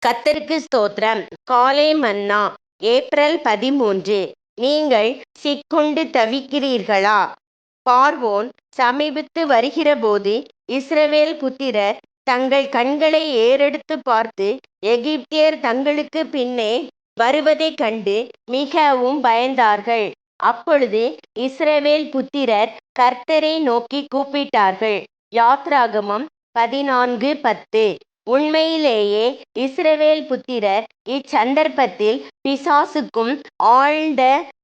கர்த்தருக்கு ஸ்தோத்திரம். காலை மன்னா. ஏப்ரல் 13. நீங்கள் சிக்குண்டு தவிக்கிறீர்களா? பார்வோன் சமீபித்து வருகிறபோது இஸ்ரவேல் புத்திரர் தங்கள் கண்களை ஏறெடுத்து பார்த்து எகிப்தியர் தங்களுக்கு பின்னே வருவதைக் கண்டு மிகவும் பயந்தார்கள். அப்பொழுது இஸ்ரவேல் புத்திரர் கர்த்தரை நோக்கி கூப்பிட்டார்கள். யாத்ராகமம் 14:10. உண்மையிலேயே இஸ்ரவேல் புத்திரர் இச்சந்தர்ப்பத்தில் பிசாசுக்கும் ஆழ்ந்த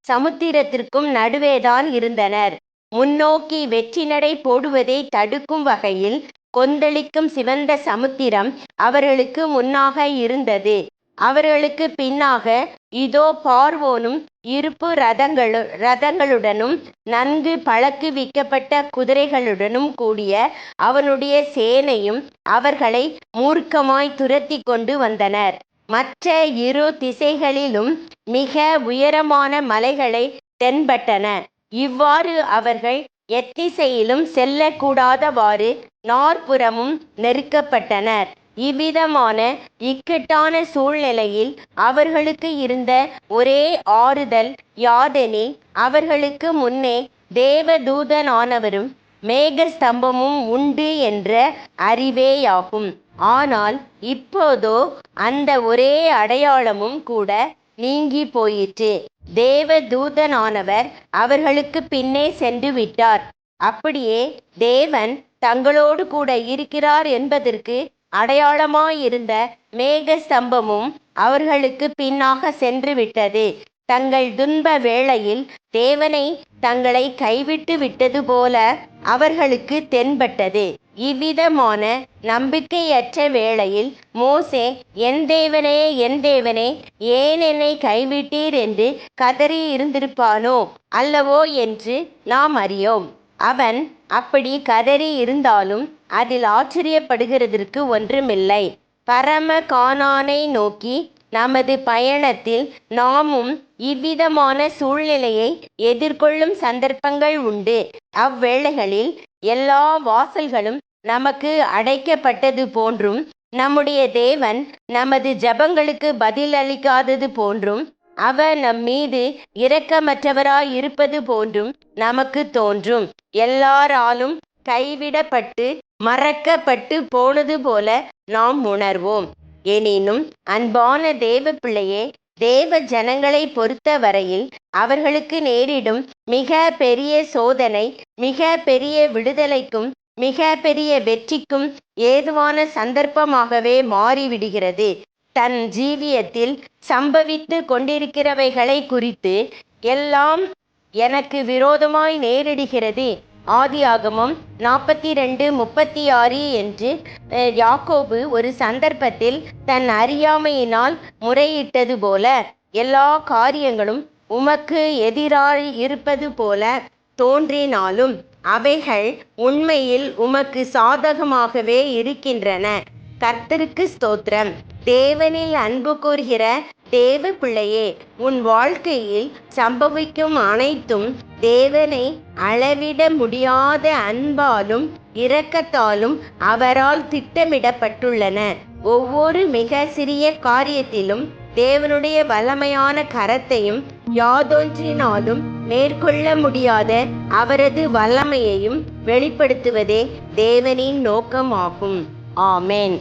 சமுத்திரத்திற்கும் நடுவேதான் இருந்தனர். முன்னோக்கி வெற்றி நடை போடுவதை தடுக்கும் வகையில் கொந்தளிக்கும் சிவந்த சமுத்திரம் அவர்களுக்கு முன்னாக இருந்தது. அவர்களுக்கு பின்னாக இதோ பார்வோனும் இருப்பு ரதங்களுடனும் நன்கு பழக்குவிக்கப்பட்ட குதிரைகளுடனும் கூடிய அவனுடைய சேனையும் அவர்களை மூர்க்கமாய் துரத்தி கொண்டு வந்தனர். மற்ற இரு திசைகளிலும் மிக உயரமான மலைகளை தென்பட்டன. இவ்வாறு அவர்கள் எத்திசையிலும் செல்லக்கூடாதவாறு நாற்புறமும் நெருக்கப்பட்டனர். இவ்விதமான இக்கட்டான சூழ்நிலையில் அவர்களுக்கு இருந்த ஒரே ஆறுதல் யாதெனில், அவர்களுக்கு முன்னே தேவதூதனானவரும் மேகஸ்தம்பமும் உண்டு என்ற அறிவேயாகும். ஆனால் இப்போதோ அந்த ஒரே அடையாளமும் கூட நீங்கி போயிற்று. தேவதூதனானவர் அவர்களுக்கு பின்னே சென்று விட்டார். அப்படியே தேவன் தங்களோடு கூட இருக்கிறார் என்பதற்கு அடையாளமாயிருந்த மேகஸ்தம்பமும் அவர்களுக்கு பின்னாக சென்று விட்டது. தங்கள் துன்ப வேளையில் தேவனை தங்களை கைவிட்டு விட்டது போல அவர்களுக்கு தென்பட்டது. இவ்விதமான நம்பிக்கையற்ற வேளையில் மோசே, என் தேவனே, என் தேவனே, ஏன் என்னை கைவிட்டீர் என்று கதறி இருந்திருப்பானோ அல்லவோ என்று நாம் அறியோம். அவன் அப்படி கதறி இருந்தாலும் அதில் ஆச்சரியப்படுகிறதற்கு ஒன்றுமில்லை. பரம கானானை நோக்கி நமது பயணத்தில் நாமும் இவ்விதமான சூழ்நிலையை எதிர்கொள்ளும் சந்தர்ப்பங்கள் உண்டு. அவ்வேளைகளில் எல்லா வாசல்களும் நமக்கு அடைக்கப்பட்டது போன்றும், நம்முடைய தேவன் நமது ஜெபங்களுக்கு பதில் அளிக்காதது போன்றும், அவர் நம்மீது இரக்கமற்றவராய் இருப்பது போன்றும் நமக்கு தோன்றும். எல்லாராலும் கைவிடப்பட்டு மறக்கப்பட்டு போனது போல நாம் உணர்வோம். எனினும் அன்பான தேவ பிள்ளையே, தேவ ஜனங்களை பொறுத்த வரையில் அவர்களுக்கு நேரிடும் மிக பெரிய சோதனை மிக பெரிய விடுதலைக்கும் மிக பெரிய வெற்றிக்கும் ஏதுவான சந்தர்ப்பமாகவே மாறிவிடுகிறது. தன் ஜீவியத்தில் சம்பவித்து கொண்டிருக்கிறவைகளை குறித்து எல்லாம் எனக்கு விரோதமாய் நேரிடுகிறது. ஆதியாகமம் 42:36 என்று யாக்கோபு ஒரு சந்தர்ப்பத்தில் தன் அறியாமையினால் முறையிட்டது போல, எல்லா காரியங்களும் உமக்கு எதிராய் இருப்பது போல தோன்றினாலும் அவைகள் உண்மையில் உமக்கு சாதகமாகவே இருக்கின்றன. கர்த்தருக்கு ஸ்தோத்திரம். தேவனில் அன்பு கூர்கிற தேவ பிள்ளையே, உன் வாழ்க்கையில் சம்பவிக்கும் அனைத்தும் தேவனை அளவிட முடியாத அன்பாலும் இரக்கத்தாலும் அவரால் திட்டமிடப்பட்டுள்ளன. ஒவ்வொரு மிக சிறிய காரியத்திலும் தேவனுடைய வல்லமையான கரத்தையும் யாதொன்றினாலும் மேற்கொள்ள முடியாத அவரது வல்லமையையும் வெளிப்படுத்துவதே தேவனின் நோக்கமாகும். ஆமென்.